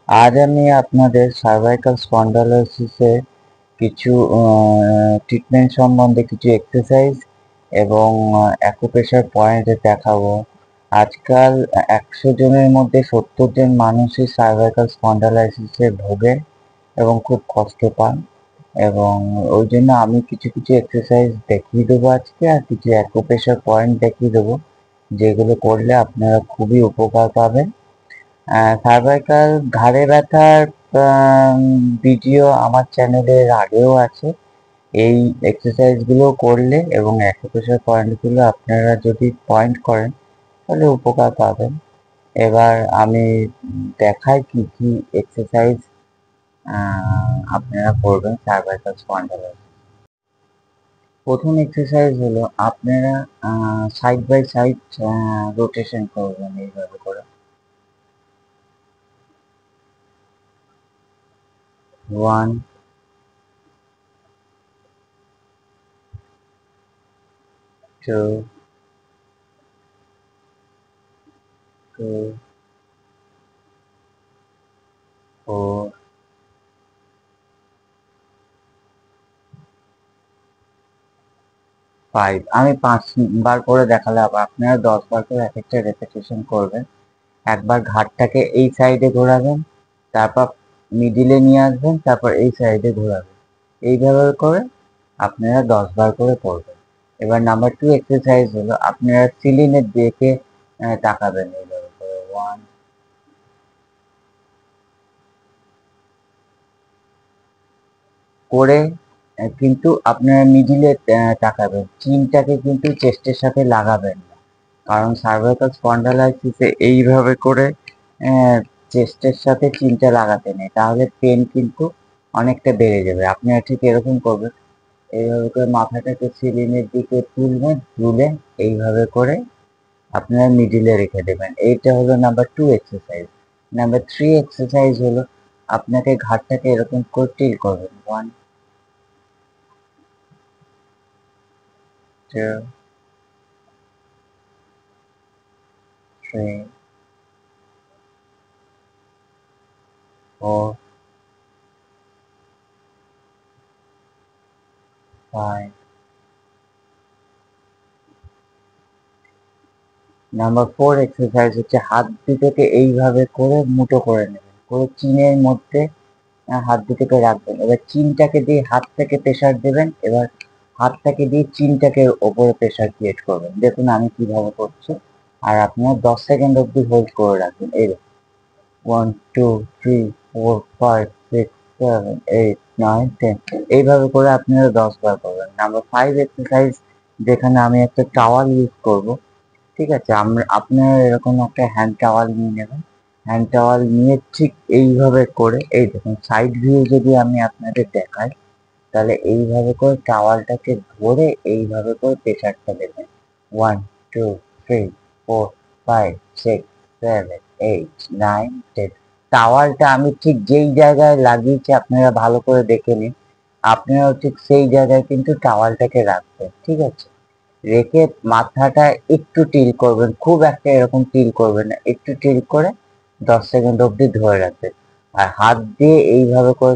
আজ আমি আপনাদের সার্ভাইকাল স্পন্ডালোসিসের কিছু ট্রিটমেন্ট সম্বন্ধে কিছু এক্সারসাইজ এবং অ্যাকুপ্রেশার পয়েন্ট দেখাবো। আজকাল 100 জনের মধ্যে 70 জন মানুষই সার্ভাইকাল স্পন্ডালাইসিসে ভোগেন এবং খুব কষ্ট পান, এবং ওই জন্য আমি কিছু কিছু এক্সারসাইজ দেখিয়ে দেবো আজকে, আর কিছু অ্যাকুপ্রেশার পয়েন্ট দেখিয়ে দেবো যেগুলো করলে আপনারা খুবই উপকার পাবেন। সার্ভাইকাল ঘাড়ে ব্যথার ভিডিও আমার চ্যানেলের আগেও আছে। এই এক্সারসাইজগুলো করলে এবং অ্যাকুপ্রেশার পয়েন্টগুলো আপনারা যদি পয়েন্ট করেন তাহলে উপকার পাবেন। এবার আমি দেখাই কি কি এক্সারসাইজ আপনারা করবেন সার্ভাইকাল স্পন্ডালাইটিস। প্রথম এক্সারসাইজ হলো আপনারা সাইড বাই সাইড রোটেশন করবেন এইভাবে করে। 1 2 3 4 5। আমি 5বার করে দেখালে হবে, আপনারা 10বার করে এক একটা রেপিটেশন করবেন। একবার ঘাড়টাকে এই সাইডে ঘোরাবেন, তারপর মিডিলে নিয়ে আসবেন, তারপর এই সাইডে ঘোরাবেন। এইভাবে করে আপনারা 10বার করে করবেন। এবার নাম্বার 2 এক্সারসাইজ হলো আপনারা সিলিংয়ের দিকে তাকাবেন এইভাবে করে। 1 করে কিন্তু আপনারা মিডিলে তাকাবেন, চিনটাকে কিন্তু চেস্টের সাথে লাগাবেন না, কারণ সার্ভাইকাল স্পন্ডালাইসিসে এইভাবে করে চেস্টের সাথে চিনটা লাগাতে নেই, তাহলে পেন কিন্তু অনেকটা বেড়ে যাবে। আপনারা ঠিক এরকম করবেন, এইভাবে করে মাথাটাকে সিলিংয়ের দিকে তুলবেন, তুলে এইভাবে করে আপনারা মিডিলে রেখে দেবেন। এইটা হলো নাম্বার 2 এক্সারসাইজ। নাম্বার 3 এক্সারসাইজ হলো আপনাকে ঘাড়টাকে এরকম করে টিল করবেন। 1 2 3 4 5। নাম্বার 4 এক্সারসাইজ হচ্ছে হাত দুটোকে এইভাবে করে মুঠো করে নেবেন, করে চিনের মধ্যে হাত দুটোকে রাখবেন। এবার চিনটাকে দিয়ে হাতটাকে প্রেসার দেবেন, এবার হাতটাকে দিয়ে চিনটাকে ওপরে প্রেসার ক্রিয়েট করবেন। দেখুন আমি কিভাবে করছি, আর আপনারা 10 সেকেন্ড অবধি হোল্ড করে রাখবেন। এই 1 2 3 4 5 6 7 8 9 10, এইভাবে করে আপনারা 10বার করবেন। নাম্বার 5 এক্সারসাইজ, যেখানে আমি একটা টাওয়াল ইউজ করব। ঠিক আছে, আপনারা এরকম একটা হ্যান্ড টাওয়াল নিয়ে নেবেন। হ্যান্ড টাওয়াল নিয়ে ঠিক এইভাবে করে, এই দেখুন সাইড ভিউ যদি আমি আপনাদের দেখাই, তাহলে এইভাবে করে টাওয়ালটাকে ধরে এইভাবে করে প্রেসারটা দেবেন। 1 2 3 4 5 6 7 8 9 10। টাওয়ালটা আমি ঠিক যেই জায়গায় লাগিয়েছি আপনারা ভালো করে দেখে নিন, আপনারাও ঠিক সেই জায়গায় কিন্তু টাওয়ালটাকে রাখবেন। ঠিক আছে, রেখে মাথাটা একটু টিল করবেন, খুব একটা এরকম টিল করবেন না, একটু টিল করে 10 সেকেন্ড অবধি ধরে রাখবেন। আর হাত দিয়ে এইভাবে করে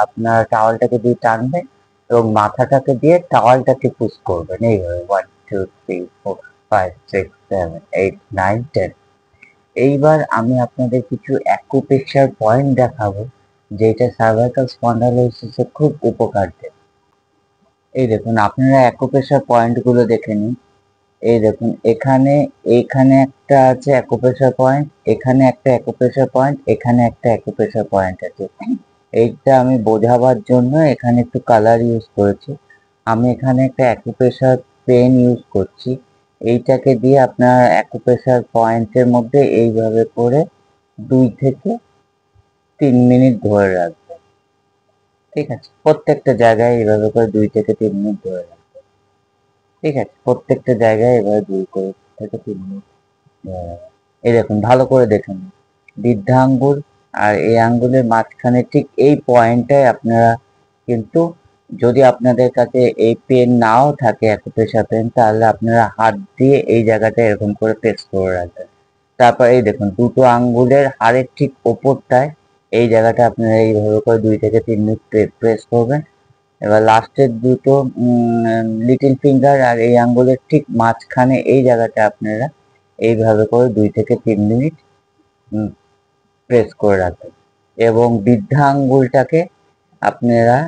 আপনার টাওয়ালটাকে দিয়ে টানবেন এবং মাথাটাকে দিয়ে টাওয়ালটাকে পুশ করবেন এইভাবে। 1 2 3 4 5 6 7 8 9 10। এইবার আমি আপনাদের কিছু অ্যাকুপ্রেশার পয়েন্ট দেখাবো, যেটা সার্ভাইকাল স্পন্ডালোসিসে খুব উপকার দেয়। এই দেখুন আপনারা অ্যাকুপ্রেশার পয়েন্ট গুলো দেখে নিন। এই দেখুন এখানে, এইখানে একটা আছে অ্যাকুপ্রেশার পয়েন্ট, এখানে একটা অ্যাকুপ্রেশার পয়েন্ট, এখানে একটা অ্যাকুপ্রেশার পয়েন্ট আছে। এইটা আমি বোঝাবার জন্য এখানে একটু কালার ইউজ করেছি। আমি এখানে একটা অ্যাকুপ্রেশার পেন ইউজ করছি। এইটাকে দিয়ে আপনার অ্যাকুপ্রেশার পয়েন্টের মধ্যে এইভাবে করে 2 থেকে 3 মিনিট ধরে রাখবেন। ঠিক আছে, প্রত্যেকটা জায়গায় এইভাবে করে 2 থেকে 3 মিনিট ধরে রাখবেন। ঠিক আছে, প্রত্যেকটা জায়গায় এভাবে 2 থেকে 3 মিনিট ধরে রাখবেন। এই দেখুন ভালো করে দেখুন, বৃদ্ধা আঙ্গুল আর এই আঙ্গুলের মাঝখানে ঠিক এই পয়েন্টটায় আপনারা কিন্তু, যদি আপনাদের কাছে এই পেন নাও থাকে অ্যাকুপ্রেশার পেন, তাহলে আপনারা হাত দিয়ে এই জায়গাটা এরকম করে প্রেস করে রাখবেন। তারপর এই দেখুন দুটো আঙ্গুলের হাড়ের ঠিক ওপরটায় এই জায়গাটা আপনারা এইভাবে করে 2 থেকে 3 মিনিট প্রেস করবেন। এবার লাস্টের দুটো লিটল ফিঙ্গার আর এই আঙ্গুলের ঠিক মাঝখানে এই জায়গাটা আপনারা এইভাবে করে 2 থেকে 3 মিনিট প্রেস করে রাখবেন এবং বৃদ্ধা আঙ্গুলটাকে আপনারা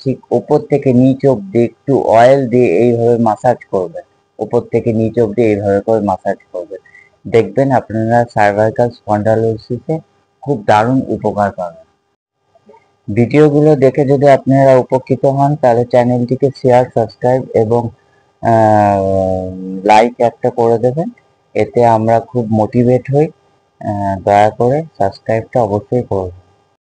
ঠিক ওপর থেকে নিচ অব্দি একটু অয়েল দিয়ে এইভাবে মাসাজ করবেন। ওপর থেকে নিচ অব্দি এইভাবে করে মাসাজ করবেন, দেখবেন আপনারা সার্ভাইকাল স্পন্ডালোসিসে খুব দারুণ উপকার পাবেন। ভিডিওগুলো দেখে যদি আপনারা উপকৃত হন তাহলে চ্যানেলটিকে শেয়ার, সাবস্ক্রাইব এবং লাইক একটা করে দেবেন, এতে আমরা খুব মোটিভেট হই। দয়া করে সাবস্ক্রাইবটা অবশ্যই করবেন।